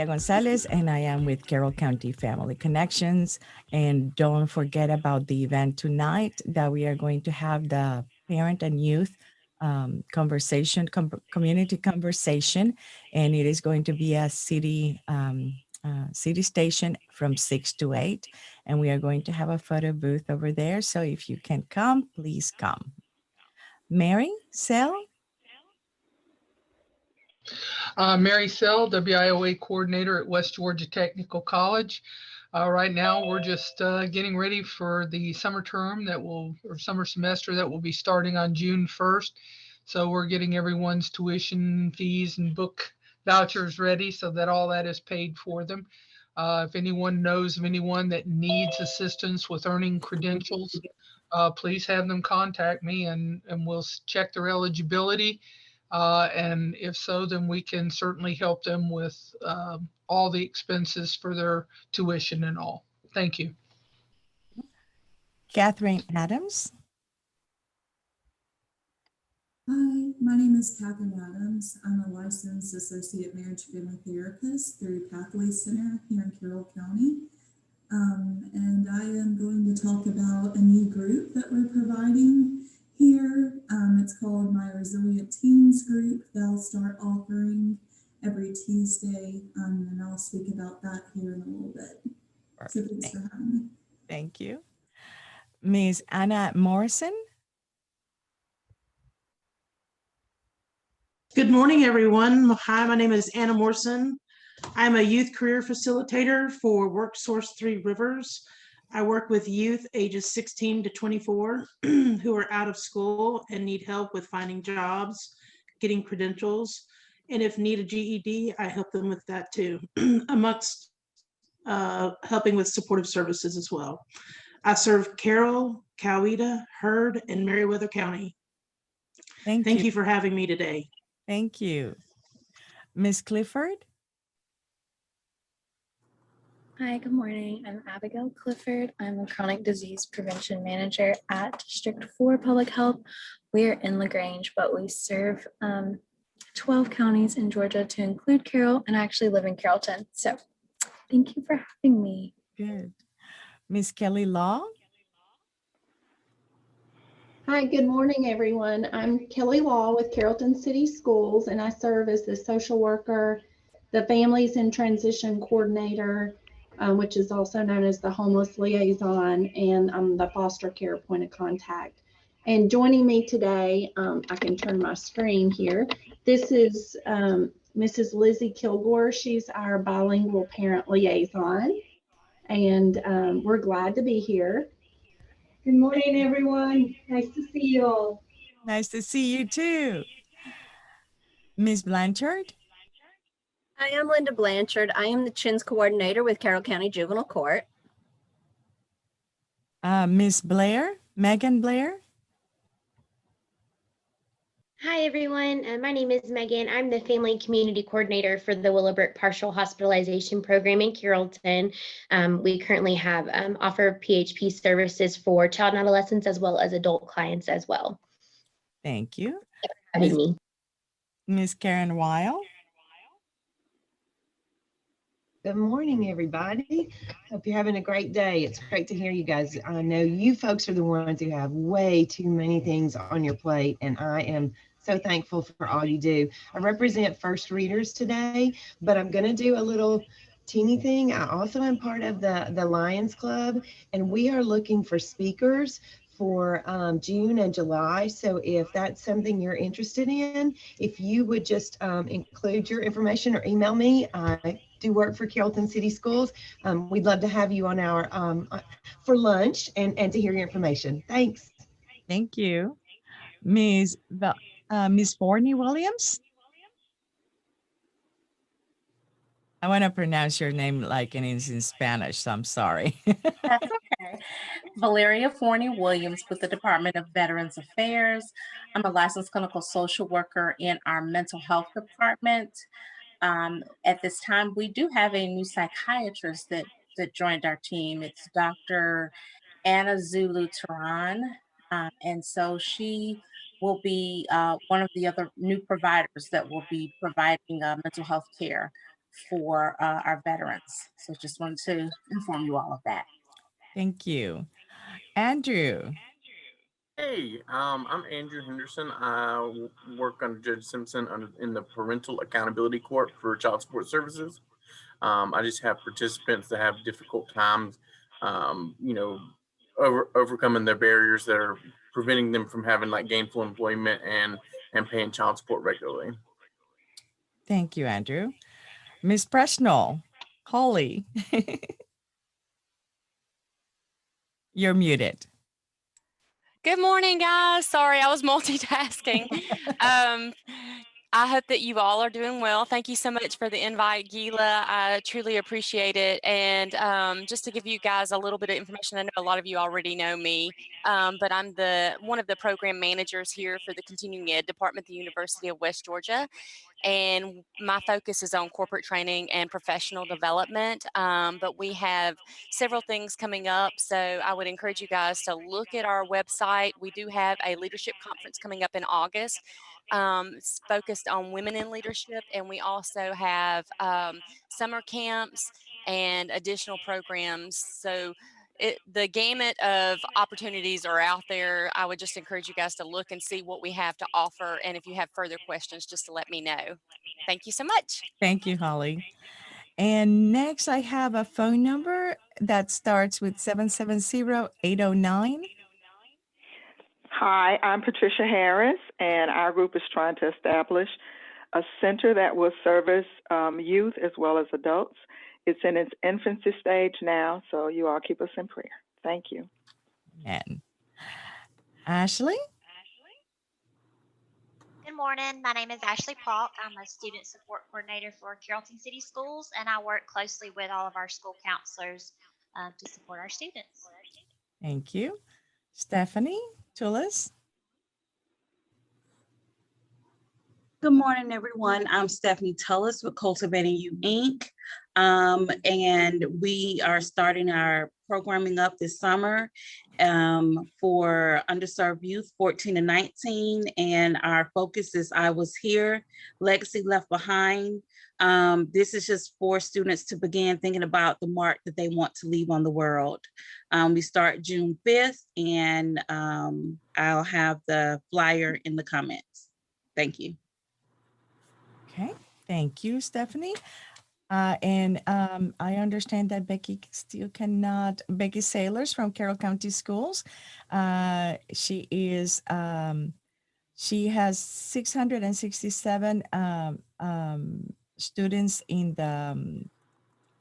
Cecilia Gonzalez, and I am with Carroll County Family Connections. And don't forget about the event tonight that we are going to have the parent and youth conversation, community conversation, and it is going to be a city station from 6 to 8, and we are going to have a photo booth over there. So if you can come, please come. Mary Sell. Mary Sell, WIOA coordinator at West Georgia Technical College. Right now, we're just getting ready for the summer term or summer semester that will be starting on June 1st. So we're getting everyone's tuition fees and book vouchers ready so that all that is paid for them. If anyone knows of anyone that needs assistance with earning credentials, please have them contact me and we'll check their eligibility. And if so, then we can certainly help them with all the expenses for their tuition and all. Thank you. Catherine Adams. Hi, my name is Catherine Adams. I'm a licensed associate marriage family therapist through Pathway Center here in Carroll County. And I am going to talk about a new group that we're providing here. It's called My Resilient Teens Group. They'll start offering every Tuesday, and I'll speak about that here in a little bit. Perfect. So thanks for having me. Thank you. Ms. Anna Morrison. Good morning, everyone. Hi, my name is Anna Morrison. I'm a youth career facilitator for WorkSource 3 Rivers. I work with youth ages 16 to 24 who are out of school and need help with finding jobs, getting credentials, and if need a GED, I help them with that too, amongst helping with supportive services as well. I serve Carroll, Coweta, Heard, and Meriwether County. Thank you for having me today. Thank you. Ms. Clifford? Hi, good morning. I'm Abigail Clifford. I'm a chronic disease prevention manager at District 4 Public Health. We're in LaGrange, but we serve 12 counties in Georgia to include Carroll, and I actually live in Carrollton. So thank you for having me. Good. Ms. Kelly Law? Hi, good morning, everyone. I'm Kelly Law with Carrollton City Schools, and I serve as the social worker, the Families in Transition Coordinator, which is also known as the Homeless Liaison, and I'm the foster care point of contact. And joining me today, I can turn my screen here. This is Mrs. Lizzie Kilgore. She's our bilingual parent liaison, and we're glad to be here. Good morning, everyone. Nice to see you all. Nice to see you too. Ms. Blanchard? Hi, I'm Linda Blanchard. I am the CHINS coordinator with Carroll County Juvenile Court. Ms. Blair, Megan Blair? Hi, everyone. My name is Megan. I'm the Family Community Coordinator for the Willowbrook Partial Hospitalization Program in Carrollton. We currently have offer PHP services for child and adolescents as well as adult clients as well. Thank you. Ms. Karen Weil? Good morning, everybody. Hope you're having a great day. It's great to hear you guys. I know you folks are the ones who have way too many things on your plate, and I am so thankful for all you do. I represent first readers today, but I'm going to do a little teeny thing. I also am part of the Lions Club, and we are looking for speakers for June and July. So if that's something you're interested in, if you would just include your information or email me. I do work for Carrollton City Schools. We'd love to have you on our for lunch and to hear your information. Thanks. Thank you. Ms. Forney Williams? I want to pronounce your name like it is in Spanish, so I'm sorry. That's okay. Valeria Forney Williams with the Department of Veterans Affairs. I'm a licensed clinical social worker in our mental health department. At this time, we do have a new psychiatrist that joined our team. It's Dr. Anna Zulu Turan. And so she will be one of the other new providers that will be providing mental health care for our veterans. So just wanted to inform you all of that. Thank you. Andrew. Hey, I'm Andrew Henderson. I work under Judge Simpson in the Parental Accountability Court for Child Support Services. I just have participants that have difficult times, overcoming their barriers that are preventing them from having like gainful employment and paying child support regularly. Thank you, Andrew. Ms. Presnell, Holly, you're muted. Good morning, guys. Sorry, I was multitasking. I hope that you all are doing well. Thank you so much for the invite, Gila. I truly appreciate it. And just to give you guys a little bit of information, I know a lot of you already know me, but I'm one of the program managers here for the Continuing Ed Department at the University of West Georgia. And my focus is on corporate training and professional development. But we have several things coming up. So I would encourage you guys to look at our website. We do have a leadership conference coming up in August. It's focused on women in leadership. And we also have summer camps and additional programs. So the gamut of opportunities are out there. I would just encourage you guys to look and see what we have to offer. And if you have further questions, just to let me know. Thank you so much. Thank you, Holly. And next I have a phone number that starts with 770-809. Hi, I'm Patricia Harris, and our group is trying to establish a center that will service youth as well as adults. It's in its infancy stage now, so you all keep us in prayer. Thank you. And Ashley? Good morning. My name is Ashley Paulk. I'm a student support coordinator for Carrollton City Schools, and I work closely with all of our school counselors to support our students. Thank you. Stephanie Tullis? Good morning, everyone. I'm Stephanie Tullis with Cultivating You, Inc. And we are starting our programming up this summer for underserved youth 14 to 19. And our focus is I Was Here, Legacy Left Behind. This is just for students to begin thinking about the mark that they want to leave on the world. We start June 5th, and I'll have the flyer in the comments. Thank you. Okay, thank you, Stephanie. And I understand that Becky still cannot, Becky Sailors from Carroll County Schools. She has 667 students in the,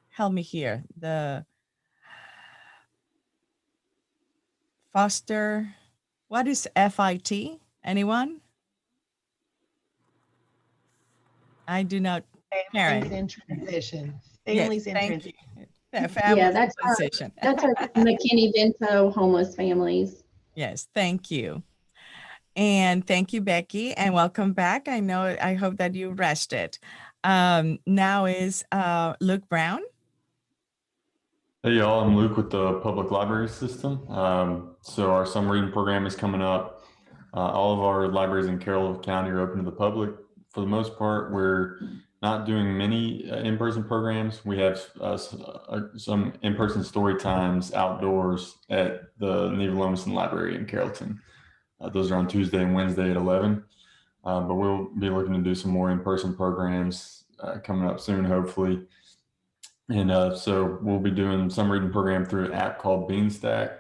help me here, the foster, what is FIT? Anyone? I do not. Families in transition. Families in transition. That's our McKinney-Vento homeless families. Yes, thank you. And thank you, Becky, and welcome back. I hope that you rested. Now is Luke Brown. Hey y'all, I'm Luke with the Public Library System. So our summer reading program is coming up. All of our libraries in Carroll County are open to the public. For the most part, we're not doing many in-person programs. We have some in-person story times outdoors at the Neva Lomason Library in Carrollton. Those are on Tuesday and Wednesday at 11. But we'll be looking to do some more in-person programs coming up soon, hopefully. And so we'll be doing some reading program through an app called Beanstack,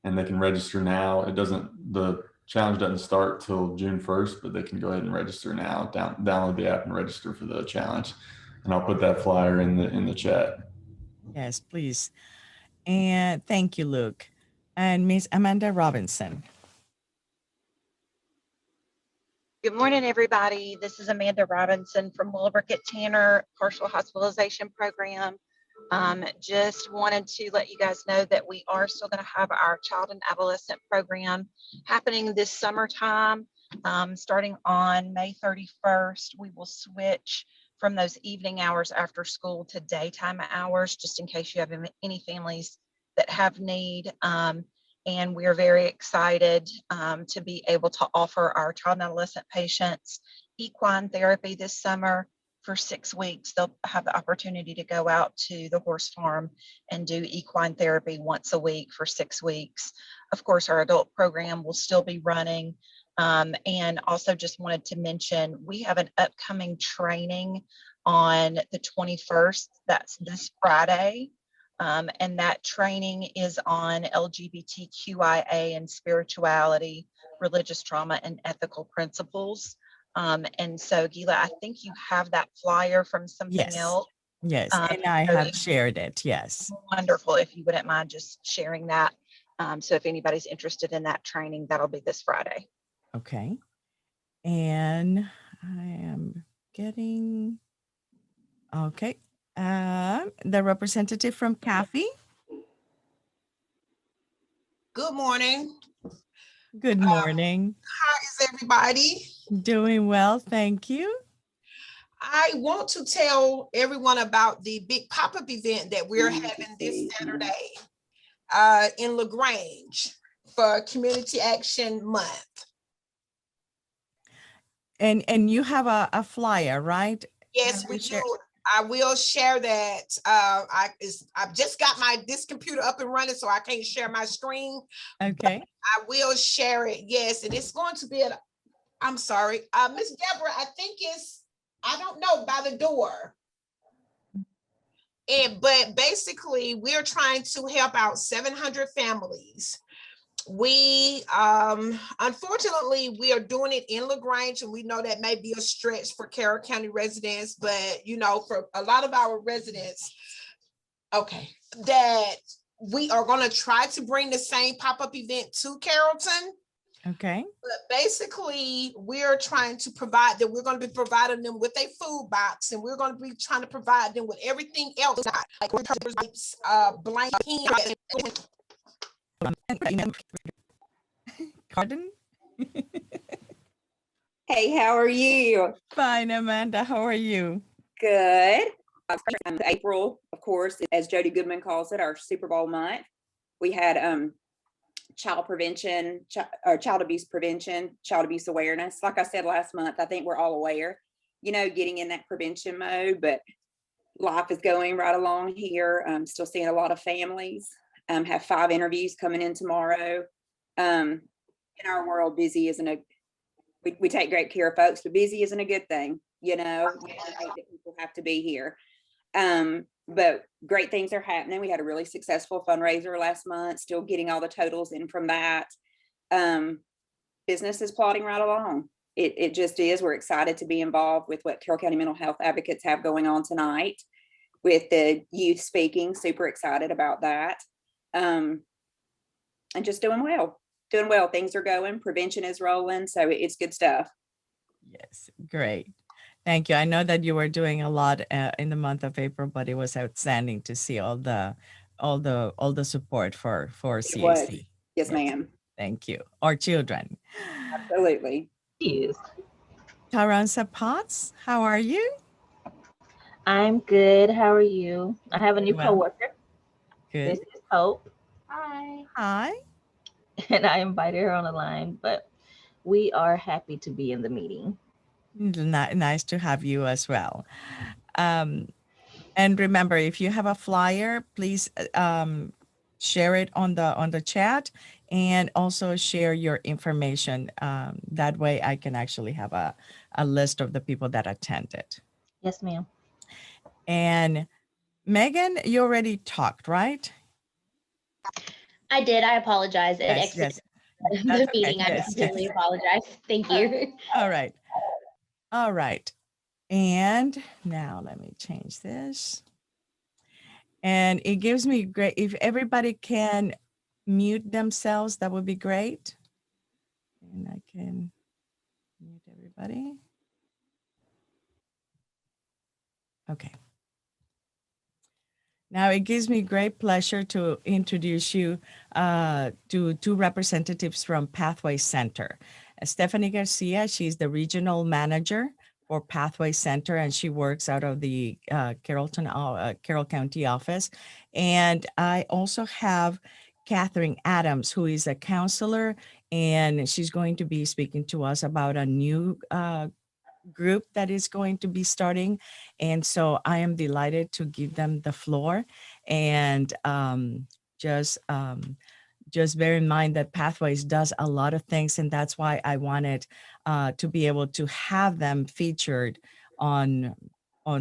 and they can register now. The challenge doesn't start till June 1st, but they can go ahead and register now. Download the app and register for the challenge. And I'll put that flyer in the chat. Yes, please. And thank you, Luke. And Miss Amanda Robinson. Good morning, everybody. This is Amanda Robinson from Willowbrook at Tanner Partial Hospitalization Program. Just wanted to let you guys know that we are still going to have our child and adolescent program happening this summertime. Starting on May 31st, we will switch from those evening hours after school to daytime hours, just in case you have any families that have need. And we're very excited to be able to offer our child and adolescent patients equine therapy this summer. for 6 weeks, they'll have the opportunity to go out to the horse farm and do equine therapy once a week for 6 weeks. Of course, our adult program will still be running. And also just wanted to mention, we have an upcoming training on the 21st. That's this Friday. And that training is on LGBTQIA and spirituality, religious trauma, and ethical principles. And so, Gila, I think you have that flyer from something Yes. else. Yes, and I so have shared it. Yes. Wonderful. If you wouldn't mind just sharing that. So if anybody's interested in that training, that'll be this Friday. Okay. And I am getting, okay. The representative from CAFE. Good morning. Good morning. How is everybody? Doing well, thank you. I want to tell everyone about the big pop-up event that we're having this Saturday in LaGrange for Community Action Month. And you have a flyer, right? Yes, we do. I will share that. I've just got this computer up and running, so I can't share my screen. Okay. I will share it. Yes, and it's going to be at, I'm sorry, Miss Deborah, I think it's, I don't know, by the door. But basically, we're trying to help out 700 families. We, unfortunately, we are doing it in LaGrange, and we know that may be a stretch for Carroll County residents, but you know, for a lot of our residents, okay, that we are going to try to bring the same pop-up event to Carrollton. Okay. But basically, we're trying to provide that. We're going to be providing them with a food box, and we're going to be trying to provide them with everything else, like blanket. Pardon? Hey, how are you? Fine, Amanda. How are you? Good. April, of course, as Jody Goodman calls it, our Super Bowl month. We had child prevention, child abuse prevention, child abuse awareness. Like I said last month, I think we're all aware, you know, getting in that prevention mode, but life is going right along here. I'm still seeing a lot of families. Have 5 interviews coming in tomorrow. In our world, busy isn't we take great care of folks, but busy isn't a good thing. You know, we hate that people have to be here. But great things are happening. We had a really successful fundraiser last month, still getting all the totals in from that. Business is plodding right along. It just is. We're excited to be involved with what Carroll County Mental Health Advocates have going on tonight with the youth speaking. Super excited about that. And just doing well. Things are going. Prevention is rolling. So it's good stuff. Yes, great. Thank you. I know that you were doing a lot in the month of April, but it was outstanding to see all the support for CAC. Yes, ma'am. Thank you. Our children. Absolutely. Yes. Taransa Potts, how are you? I'm good. How are you? I have a new coworker. Good. This is Hope. Hi. Hi. And I invited her on the line, but we are happy to be in the meeting. Nice to have you as well. And remember, if you have a flyer, please share it on the chat, and also share your information. That way I can actually have a list of the people that attended. Yes, ma'am. And Megan, you already talked, right? I did. I apologize. It Yes, exited yes. the That's okay. meeting. I Yes, sincerely yes. apologize. Thank you. All right. All right. And now let me change this. And it gives me great, if everybody can mute themselves, that would be great. And I can mute everybody. Okay. Now it gives me great pleasure to introduce you to 2 representatives from Pathway Center. Stephanie Garcia, she's the regional manager for Pathway Center, and she works out of the Carroll County office. And I also have Catherine Adams, who is a counselor, and she's going to be speaking to us about a new group that is going to be starting. And so I am delighted to give them the floor. And just bear in mind that Pathways does a lot of things, and that's why I wanted to be able to have them featured on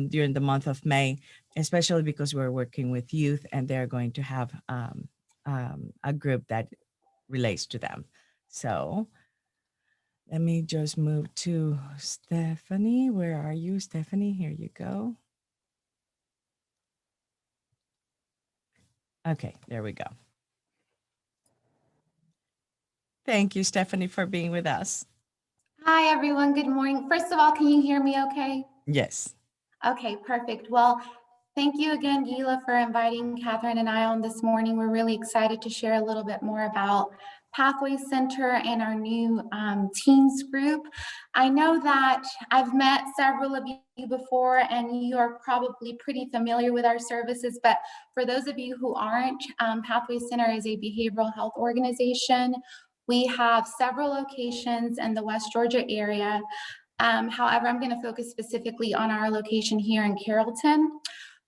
during the month of May, especially because we're working with youth and they're going to have a group that relates to them. So let me just move to Stephanie. Where are you, Stephanie? Here you go. Okay, there we go. Thank you, Stephanie, for being with us. Hi, everyone. Good morning. First of all, can you hear me okay? Yes. Okay, perfect. Well, thank you again, Gila, for inviting Catherine and I on this morning. We're really excited to share a little bit more about Pathway Center and our new teens group. I know that I've met several of you before and you are probably pretty familiar with our services, but for those of you who aren't, Pathway Center is a behavioral health organization. We have several locations in the West Georgia area. However, I'm going to focus specifically on our location here in Carrollton.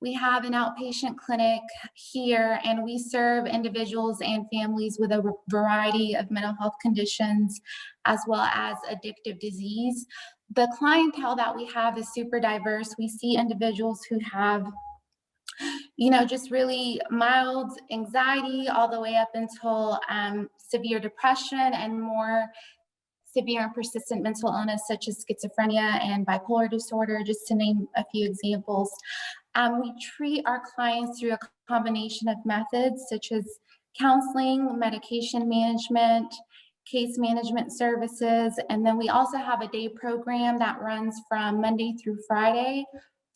We have an outpatient clinic here, and we serve individuals and families with a variety of mental health conditions, as well as addictive disease. The clientele that we have is super diverse. We see individuals who have, just really mild anxiety all the way up until severe depression and more severe and persistent mental illness such as schizophrenia and bipolar disorder, just to name a few examples. We treat our clients through a combination of methods such as counseling, medication management, case management services, and then we also have a day program that runs from Monday through Friday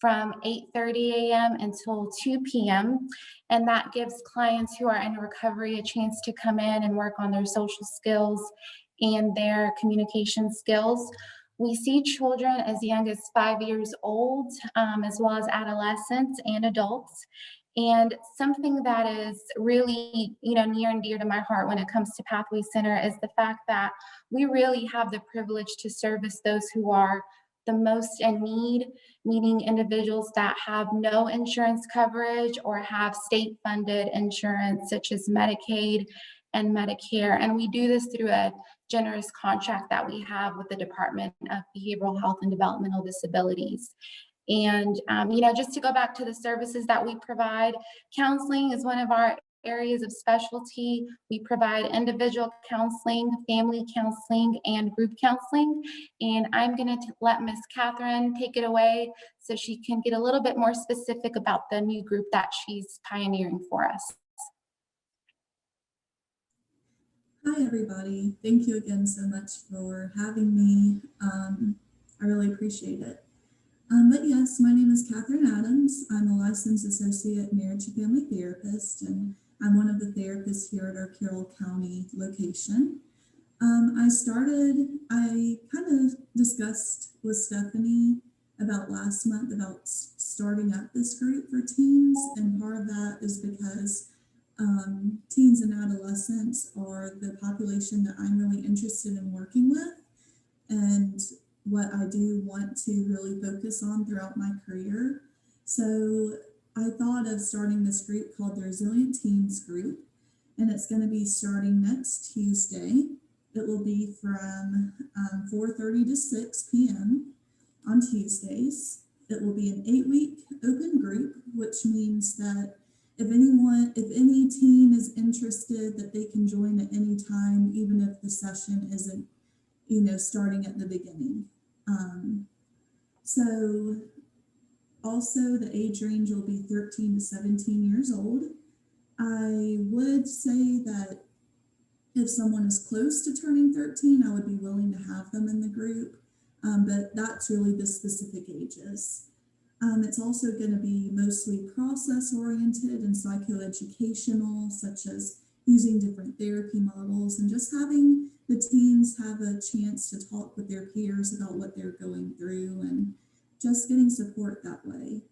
from 8:30 a.m. until 2 p.m. And that gives clients who are in recovery a chance to come in and work on their social skills and their communication skills. We see children as young as 5 years old, as well as adolescents and adults. And something that is really, near and dear to my heart when it comes to Pathway Center is the fact that we really have the privilege to service those who are the most in need, meaning individuals that have no insurance coverage or have state-funded insurance such as Medicaid and Medicare. And we do this through a generous contract that we have with the Department of Behavioral Health and Developmental Disabilities. And, just to go back to the services that we provide, counseling is one of our areas of specialty. We provide individual counseling, family counseling, and group counseling. And I'm going to let Miss Catherine take it away so she can get a little bit more specific about the new group that she's pioneering for us. Hi, everybody. Thank you again so much for having me. I really appreciate it. But yes, my name is Catherine Adams. I'm a licensed associate marriage and family therapist, and I'm one of the therapists here at our Carroll County location. I kind of discussed with Stephanie about last month about starting up this group for teens, and part of that is because teens and adolescents are the population that I'm really interested in working with, and what I do want to really focus on throughout my career. So I thought of starting this group called the Resilient Teens Group, and it's going to be starting next Tuesday. It will be from 4:30 to 6 p.m. on Tuesdays. It will be an 8-week open group, which means that if any teen is interested, that they can join at any time, even if the session isn't, starting at the beginning. So also the age range will be 13 to 17 years old. I would say that if someone is close to turning 13, I would be willing to have them in the group, but that's really the specific ages. It's also going to be mostly process-oriented and psychoeducational, such as using different therapy models and just having the teens have a chance to talk with their peers about what they're going through and just getting support that way.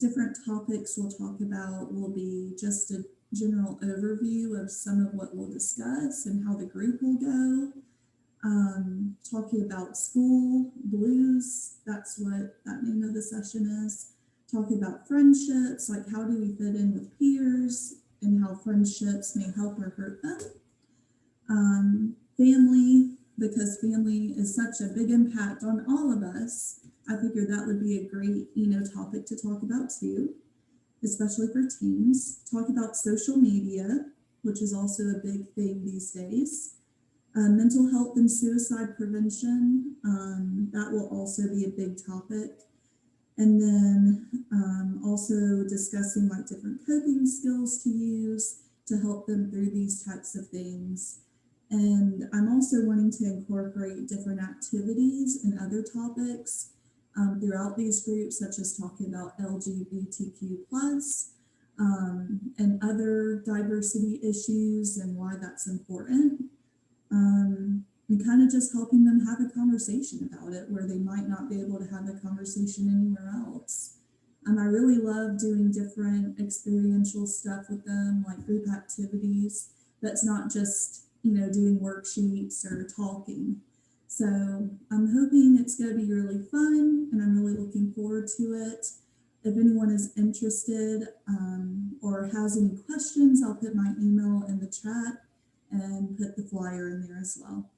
Different topics we'll talk about will be just a general overview of some of what we'll discuss and how the group will go. Talking about school, blues, That's what that name of the session is. Talking about friendships, like how do we fit in with peers and how friendships may help or hurt them. Family, because family is such a big impact on all of us. I figured that would be a great, topic to talk about too, especially for teens. Talk about social media, which is also a big thing these days. Mental health and suicide prevention, that will also be a big topic. And then also discussing like different coping skills to use to help them through these types of things. And I'm also wanting to incorporate different activities and other topics throughout these groups, such as talking about LGBTQ+, and other diversity issues and why that's important. And kind of just helping them have a conversation about it where they might not be able to have the conversation anywhere else. I really love doing different experiential stuff with them, like group activities. That's not just, doing worksheets or talking. So I'm hoping it's going to be really fun, and I'm really looking forward to it. If anyone is interested or has any questions, I'll put my email in the chat and put the flyer in there as well.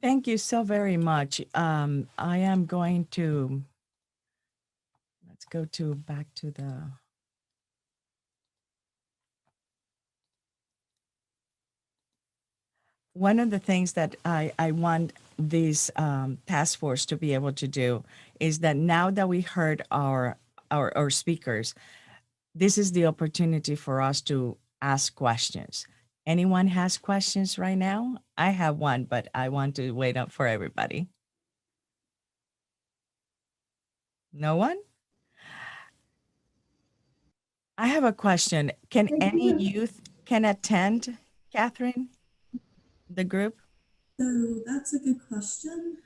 Thank you so very much. I am going to, let's go back to the, one of the things that I want this task force to be able to do is that now that we heard our speakers, this is the opportunity for us to ask questions. Anyone has questions right now? I have one, but I want to wait up for everybody. No one? I have a question. Can any youth can attend, Catherine, the group? So that's a good question.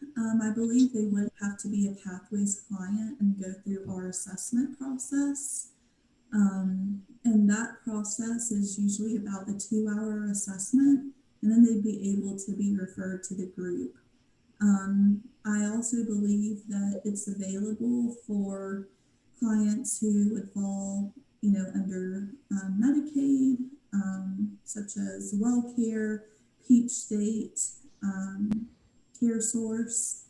I believe they would have to be a Pathways client and go through our assessment process. And that process is usually about a 2-hour assessment, and then they'd be able to be referred to the group. I also believe that it's available for clients who would fall, under Medicaid, such as WellCare, Peach State, Care Source.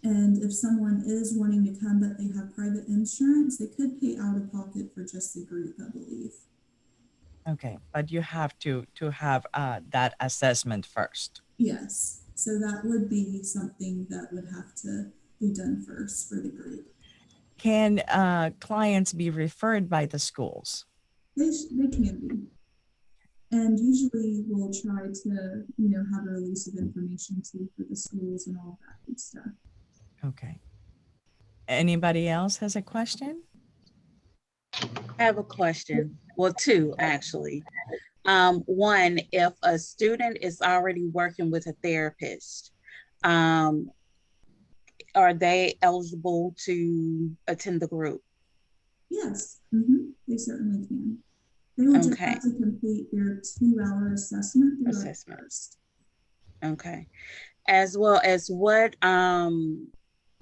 And if someone is wanting to come but they have private insurance, they could pay out of pocket for just the group, I believe. Okay, but you have to have that assessment first. Yes, so that would be something that would have to be done first for the group. Can clients be referred by the schools? They can be. And usually we'll try to, have a release of information too for the schools and all that good stuff. Okay. Anybody else has a question? I have a question. Well, two actually. One, if a student is already working with a therapist, are they eligible to attend the group? Yes, they certainly can. They will just have to complete their 2-hour assessment. First. Okay. As well as what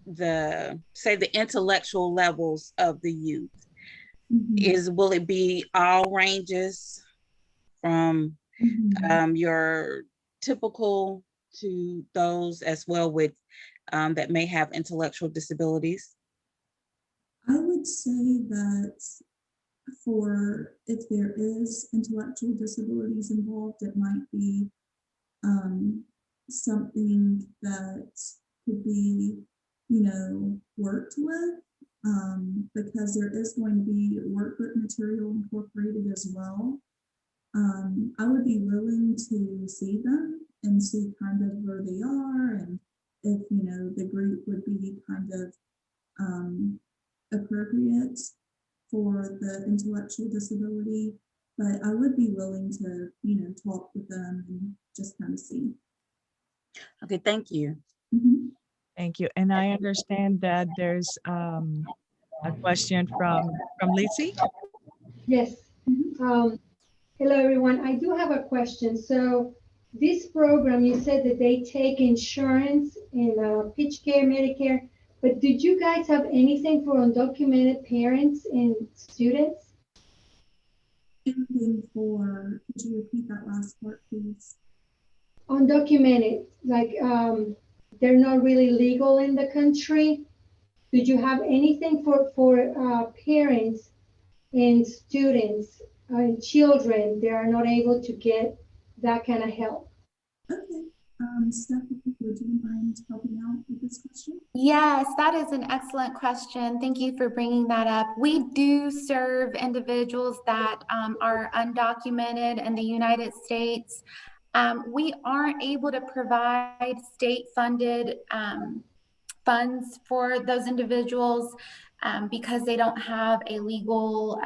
the intellectual levels of the youth will it be all ranges from your typical to those as well with that may have intellectual disabilities? I would say that if there is intellectual disabilities involved, it might be something that could be, worked with, because there is going to be workbook material incorporated as well. I would be willing to see them and see kind of where they are, and if, the group would be kind of appropriate for the intellectual disability, but I would be willing to, talk with them and just kind of see. Okay, thank you. Thank you. And I understand that there's a question from Lizzie. Yes. Hello, everyone. I do have a question. So this program, you said that they take insurance in pitch care, Medicare, but did you guys have anything for undocumented parents and students? Anything for, could you repeat that last part, please? Undocumented, like they're not really legal in the country. Did you have anything for parents and students and children that are not able to get that kind of help? Okay. Stephanie, would you mind helping out with this question? Yes, that is an excellent question. Thank you for bringing that up. We do serve individuals that are undocumented in the United States. We aren't able to provide state-funded funds for those individuals because they don't have a legal,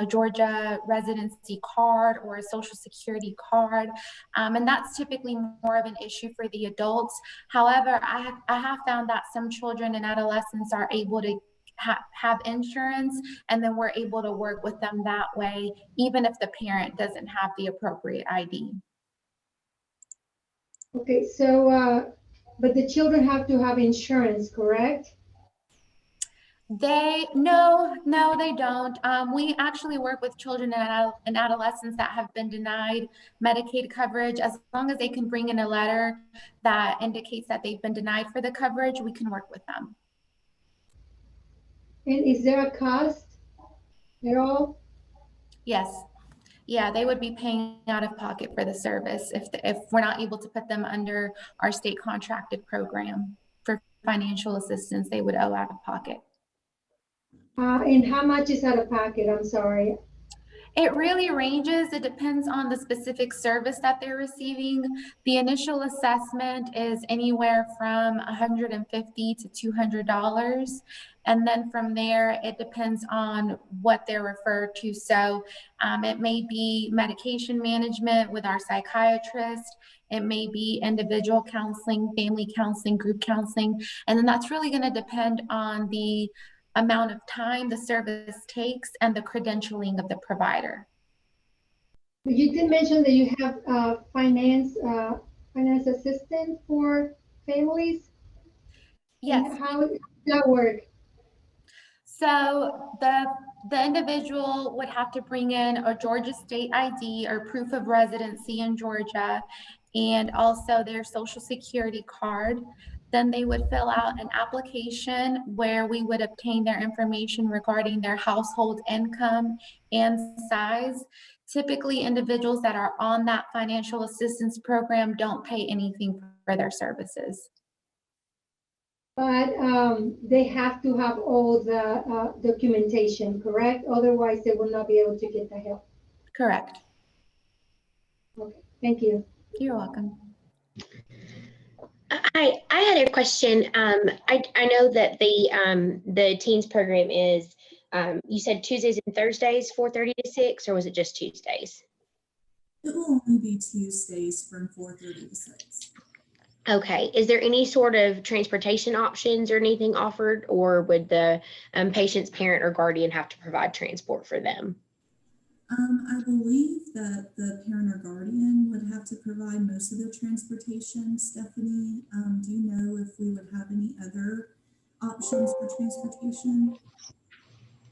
Georgia residency card or a Social Security card. And that's typically more of an issue for the adults. However, I have found that some children and adolescents are able to have insurance, and then we're able to work with them that way, even if the parent doesn't have the appropriate ID. Okay, so, but the children have to have insurance, correct? No, they don't. We actually work with children and adolescents that have been denied Medicaid coverage. As long as they can bring in a letter that indicates that they've been denied for the coverage, we can work with them. And is there a cost at all? Yes. Yeah, they would be paying out of pocket for the service if we're not able to put them under our state contracted program for financial assistance. They would owe out of pocket. And how much is out of pocket? I'm sorry. It really ranges. It depends on the specific service that they're receiving. The initial assessment is anywhere from $150 to $200. And then from there, it depends on what they're referred to. So it may be medication management with our psychiatrist. It may be individual counseling, family counseling, group counseling. And then that's really going to depend on the amount of time the service takes and the credentialing of the provider. You did mention that you have finance assistance for families. Yes. And how does that work? So the individual would have to bring in a Georgia state ID or proof of residency in Georgia, and also their Social Security card. Then they would fill out an application where we would obtain their information regarding their household income and size. Typically, individuals that are on that financial assistance program don't pay anything for their services. But they have to have all the documentation, correct? Otherwise, they will not be able to get the help. Correct. Okay, thank you. You're welcome. I had a question. I know that the teens program is, you said Tuesdays and Thursdays, 4:30 to 6, or was it just Tuesdays? It will only be Tuesdays from 4:30 to 6. Okay. Is there any sort of transportation options or anything offered, or would the patient's parent or guardian have to provide transport for them? I believe that the parent or guardian would have to provide most of the transportation. Stephanie, do you know if we would have any other options for transportation?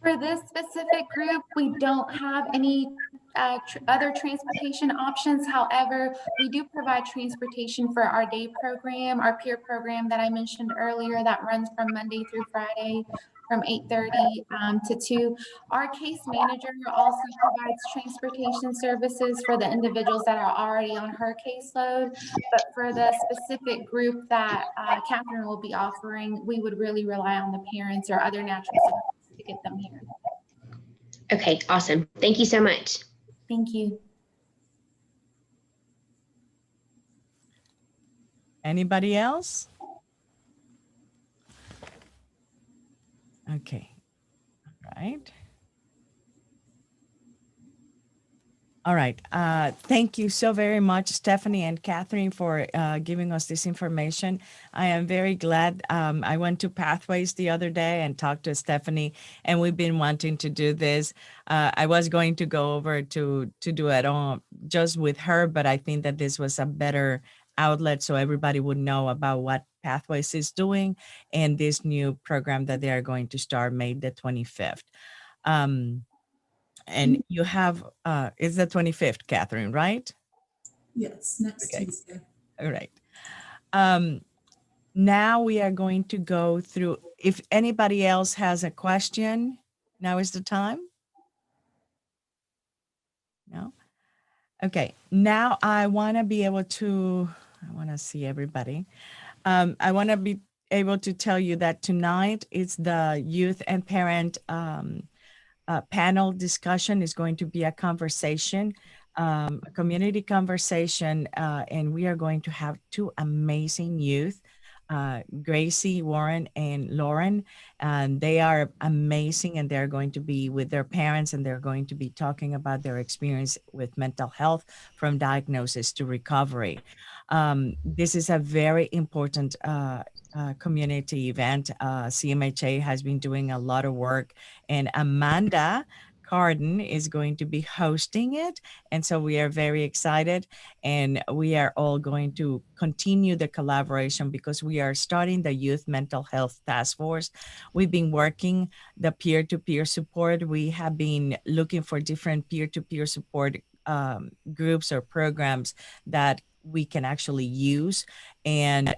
For this specific group, we don't have any other transportation options. However, we do provide transportation for our day program, our peer program that I mentioned earlier that runs from Monday through Friday from 8:30 to 2. Our case manager also provides transportation services for the individuals that are already on her caseload. But for the specific group that Catherine will be offering, we would really rely on the parents or other natural supports to get them here. Okay, awesome. Thank you so much. Thank you. Anybody else? Okay, all right. All right. Thank you so very much, Stephanie and Catherine, for giving us this information. I am very glad. I went to Pathways the other day and talked to Stephanie, and we've been wanting to do this. I was going to go over to do it on just with her, but I think that this was a better outlet so everybody would know about what Pathways is doing and this new program that they are going to start May the 25th. And you have, it's the 25th, Catherine, right? Yes, next Okay. Tuesday. All right. Now we are going to go through, if anybody else has a question, now is the time. No? Okay, now I want to be able to, I want to see everybody. I want to be able to tell you that tonight it's the youth and parent panel discussion. Is going to be a conversation, a community conversation, and we are going to have two amazing youth, Gracie Warren and Lauren, and they are amazing, and they're going to be with their parents, and they're going to be talking about their experience with mental health from diagnosis to recovery. This is a very important community event. CMHA has been doing a lot of work, and Amanda Carden is going to be hosting it. And so we are very excited, and we are all going to continue the collaboration because we are starting the Youth Mental Health Task Force. We've been working the peer-to-peer support. We have been looking for different peer-to-peer support groups or programs that we can actually use. And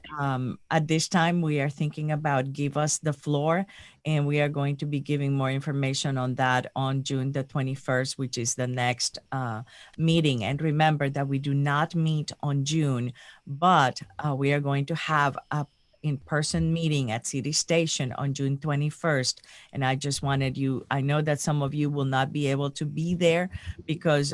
at this time, we are thinking about Give Us the Floor, and we are going to be giving more information on that on June the 21st, which is the next meeting. And remember that we do not meet on June, but we are going to have a in-person meeting at City Station on June 21st. And I just wanted you, I know that some of you will not be able to be there because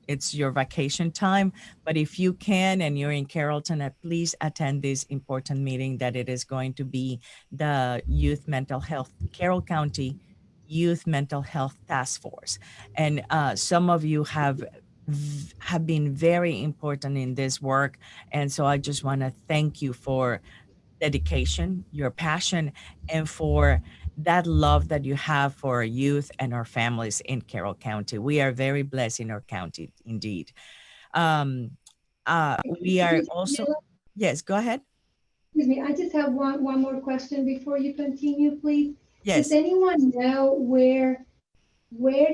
it's your vacation time, but if you can and you're in Carrollton, please attend this important meeting that it is going to be the Youth Mental Health, Carroll County Youth Mental Health Task Force. And some of you have been very important in this work. And so I just want to thank you for dedication, your passion, and for that love that you have for our youth and our families in Carroll County. We are very blessed in our county, indeed. We are also, yes, go ahead. Excuse me, I just have one more question before you continue, please. Yes. Does anyone know where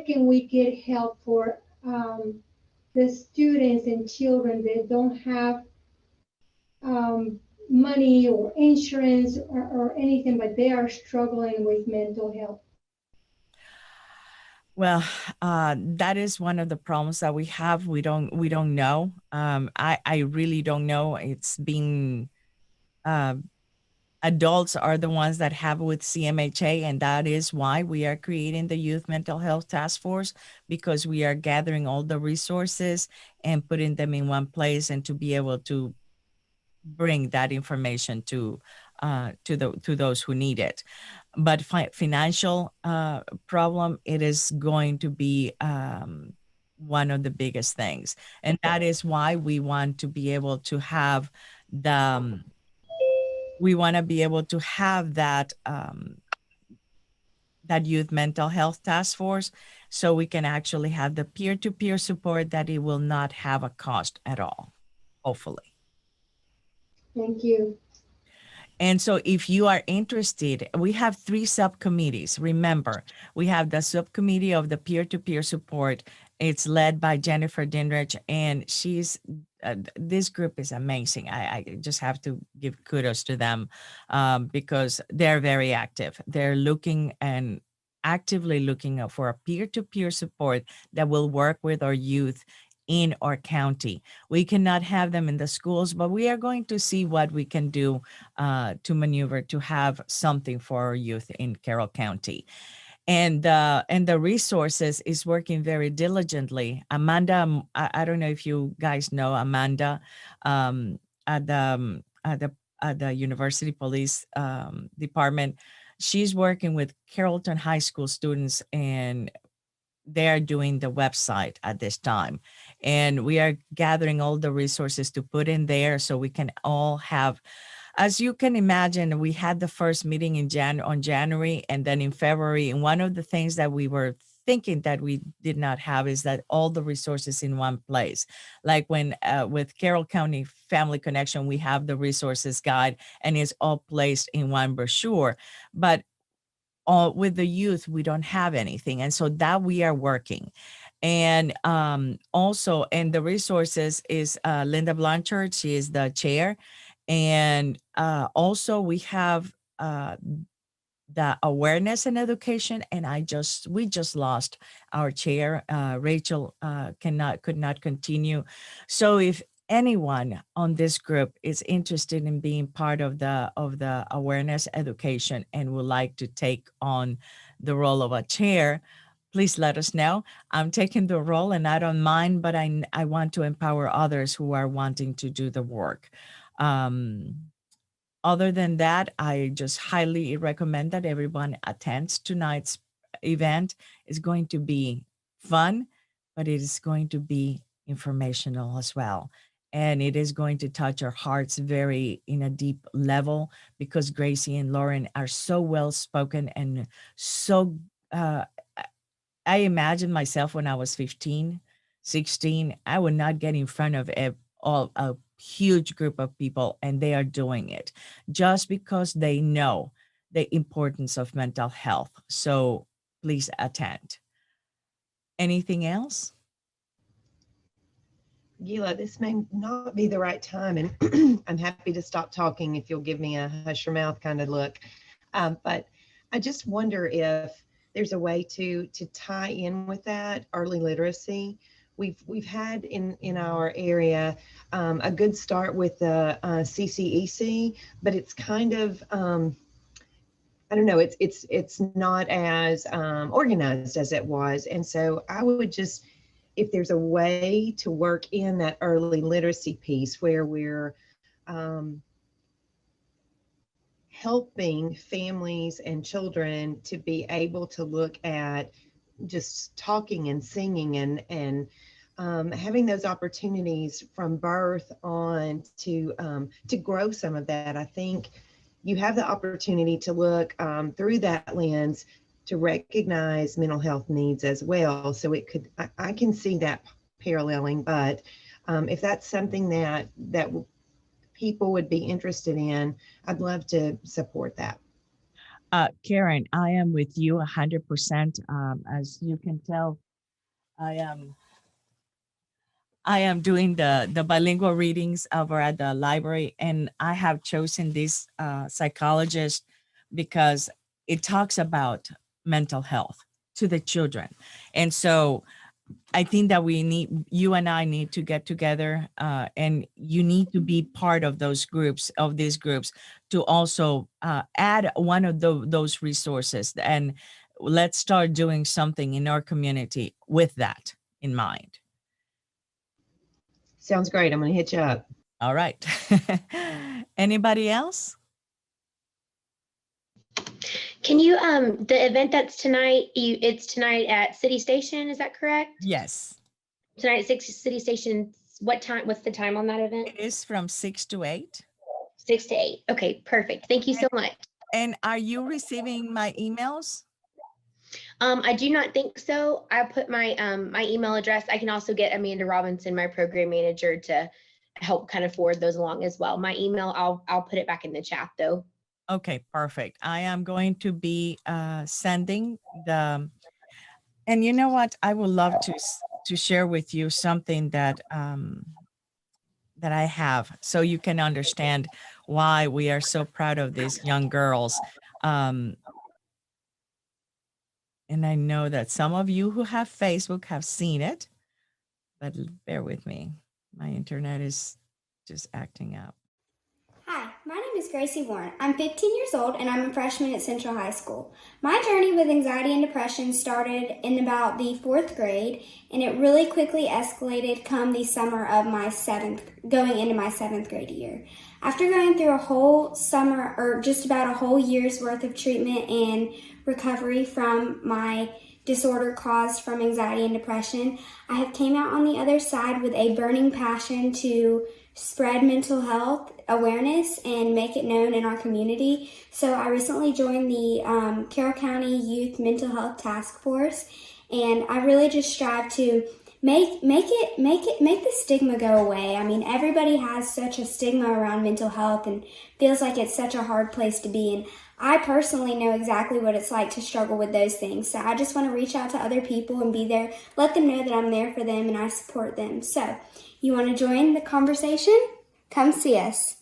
can we get help for the students and children that don't have money or insurance or anything, but they are struggling with mental health? Well, that is one of the problems that we have. We don't know. I really don't know. It's been, adults are the ones that have with CMHA, and that is why we are creating the Youth Mental Health Task Force, because we are gathering all the resources and putting them in one place, and to be able to bring that information to those who need it. But financial problem, it is going to be one of the biggest things, and that is why we want to be able to have the that that Youth Mental Health Task Force, so we can actually have the peer-to-peer support that it will not have a cost at all, hopefully. Thank you. And so if you are interested, we have 3 subcommittees. Remember, we have the subcommittee of the peer-to-peer support. It's led by Jennifer Dinrich, and she's, this group is amazing. I just have to give kudos to them because they're very active. They're looking and actively looking for a peer-to-peer support that will work with our youth in our county. We cannot have them in the schools, but we are going to see what we can do to maneuver to have something for our youth in Carroll County. And the resources is working very diligently. Amanda, I don't know if you guys know Amanda at the University Police Department. She's working with Carrollton High School students, and they're doing the website at this time. And we are gathering all the resources to put in there so we can all have, as you can imagine, we had the first meeting on January, and then in February. And one of the things that we were thinking that we did not have is that all the resources in one place. Like when with Carroll County Family Connection, we have the resources guide and it's all placed in one brochure. But with the youth, we don't have anything. And so that we are working. And also, and the resources is Linda Blanchard, she is the chair. And also we have the awareness and education. And we just lost our chair. Rachel could not continue. So if anyone on this group is interested in being part of the awareness education and would like to take on the role of a chair, please let us know. I'm taking the role and I don't mind, but I want to empower others who are wanting to do the work. Other than that, I just highly recommend that everyone attends tonight's event. It's going to be fun, but it is going to be informational as well. And it is going to touch our hearts very in a deep level because Gracie and Lauren are so well spoken and so, I imagine myself when I was 15, 16, I would not get in front of a huge group of people, and they are doing it just because they know the importance of mental health. So please attend. Anything else? Gila, this may not be the right time, and I'm happy to stop talking if you'll give me a hush your mouth kind of look. But I just wonder if there's a way to tie in with that early literacy. We've had in our area a good start with the CCEC, but it's kind of I don't know, it's not as organized as it was, and so I would just, if there's a way to work in that early literacy piece where we're helping families and children to be able to look at just talking and singing and having those opportunities from birth on to grow some of that. I think you have the opportunity to look through that lens to recognize mental health needs as well. So it could, I can see that paralleling, but if that's something that people would be interested in, I'd love to support that. Karen, I am with you 100%. As you can tell, I am doing the bilingual readings over at the library, and I have chosen this psychologist because it talks about mental health to the children. And so I think that you and I need to get together and you need to be part of these groups to also add one of those resources. And let's start doing something in our community with that in mind. Sounds great. I'm going to hit you up. All right. Anybody else? Can you, the event that's tonight, it's tonight at City Station, is that correct? Yes. Tonight at City Station, what time, what's the time on that event? It is from 6 to 8. 6 to 8. Okay, perfect. Thank you so much. And are you receiving my emails? I do not think so. I put my my email address. I can also get Amanda Robinson, my program manager, to help kind of forward those along as well. My email, I'll put it back in the chat though. Okay, perfect. I am going to be sending the, and you know what? I would love to share with you something that that I have, so you can understand why we are so proud of these young girls. And I know that some of you who have Facebook have seen it, but bear with me. My internet is just acting up. Hi, my name is Gracie Warren. I'm 15 years old and I'm a freshman at Central High School. My journey with anxiety and depression started in about the 4th grade, and it really quickly escalated come the summer of going into my 7th grade year. After going through a whole summer, or just about a whole year's worth of treatment and recovery from my disorder caused from anxiety and depression, I have came out on the other side with a burning passion to spread mental health awareness and make it known in our community. So I recently joined the Carroll County Youth Mental Health Task Force, and I really just strive to make the stigma go away. I mean, everybody has such a stigma around mental health and feels like it's such a hard place to be. And I personally know exactly what it's like to struggle with those things. So I just want to reach out to other people and be there, let them know that I'm there for them and I support them. So you want to join the conversation? Come see us.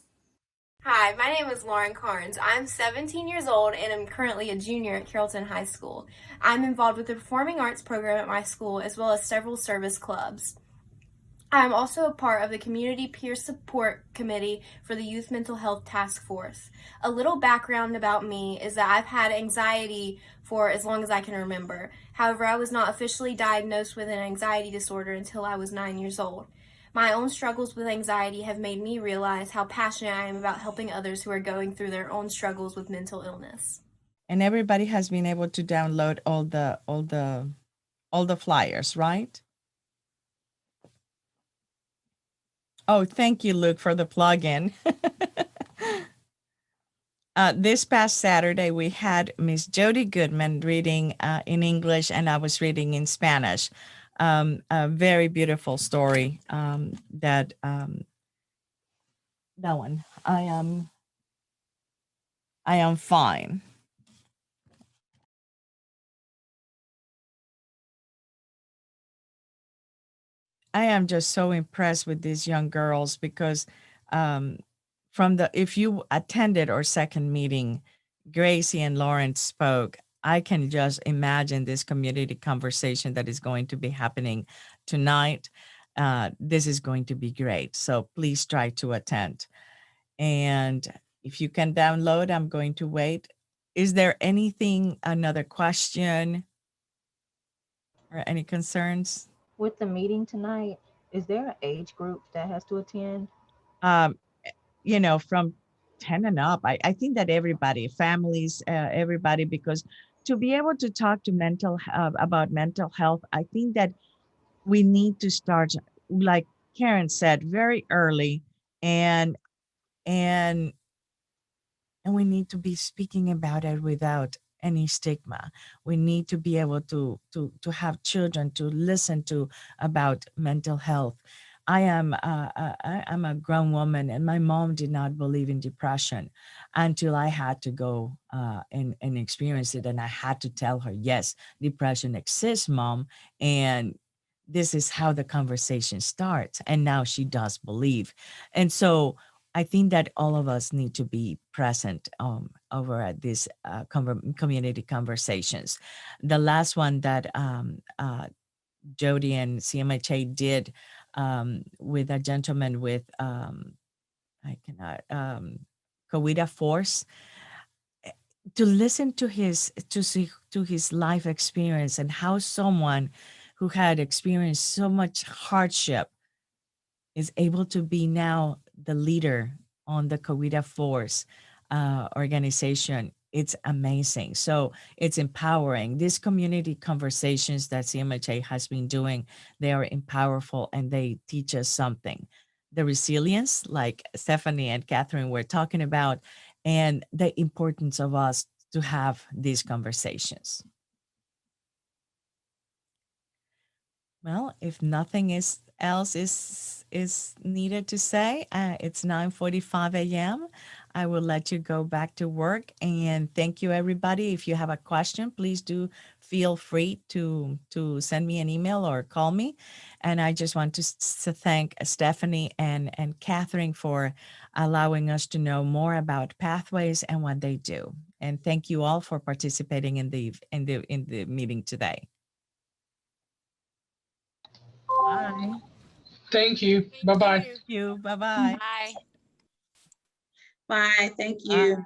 Hi, my name is Lauren Carnes. I'm 17 years old and am currently a junior at Carrollton High School. I'm involved with the Performing Arts program at my school as well as several service clubs. I'm also a part of the Community Peer Support Committee for the Youth Mental Health Task Force. A little background about me is that I've had anxiety for as long as I can remember. However, I was not officially diagnosed with an anxiety disorder until I was 9 years old. My own struggles with anxiety have made me realize how passionate I am about helping others who are going through their own struggles with mental illness. And everybody has been able to download all the flyers, right? Oh, thank you, Luke, for the plug-in. This past Saturday, we had Miss Jody Goodman reading in English, and I was reading in Spanish. A very beautiful story that one. I am fine. I am just so impressed with these young girls because if you attended our second meeting, Gracie and Lawrence spoke. I can just imagine this community conversation that is going to be happening tonight. This is going to be great. So please try to attend. And if you can download, I'm going to wait. Is there another question or any concerns? With the meeting tonight, is there an age group that has to attend? From 10 and up. I think that everybody, families, everybody, because to be able to talk to about mental health, I think that we need to start, like Karen said, very early, and we need to be speaking about it without any stigma. We need to be able to have children to listen to about mental health. I'm a grown woman, and my mom did not believe in depression until I had to go and experience it, and I had to tell her, yes, depression exists, Mom, and this is how the conversation starts. And now she does believe. And so I think that all of us need to be present over at these community conversations. The last one that Jody and CMHA did with a gentleman with Coweta Force, to listen to his life experience and how someone who had experienced so much hardship is able to be now the leader on the Coweta Force organization. It's amazing. So it's empowering. These community conversations that CMHA has been doing, they are powerful and they teach us something. The resilience, like Stephanie and Catherine were talking about, and the importance of us to have these conversations. Well, if nothing else is needed to say, it's 9:45 a.m. I will let you go back to work, and thank you, everybody. If you have a question, please do feel free to send me an email or call me. And I just want to thank Stephanie and Catherine for allowing us to know more about Pathways and what they do. And thank you all for participating in the meeting today. Bye. Thank you. Bye-bye. Thank you. Bye-bye. Bye. Bye. Thank you. Bye.